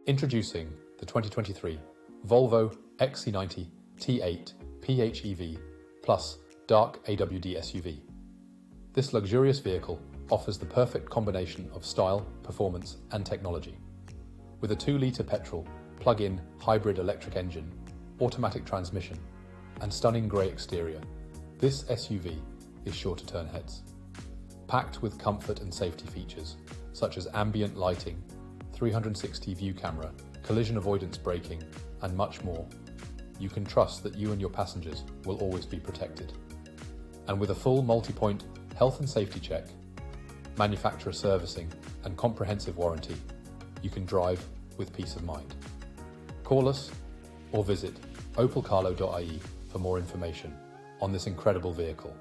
Introducing the 2023 Volvo Xc90 T8 PHEV Plus Dark AWD SUV. This luxurious vehicle offers the perfect combination of style, performance, and technology. With a 2-litre petrol, plug-in hybrid electric engine, automatic transmission, and stunning grey exterior, this SUV is sure to turn heads. Packed with comfort and safety features such as ambient lighting, 360 view camera, collision avoidance braking, and much more, you can trust that you and your passengers will always be protected. And with a full multi-point health and safety check, manufacturer servicing, and comprehensive warranty, you can drive with peace of mind. Call us or visit opelcarlow.ie for more information on this incredible vehicle.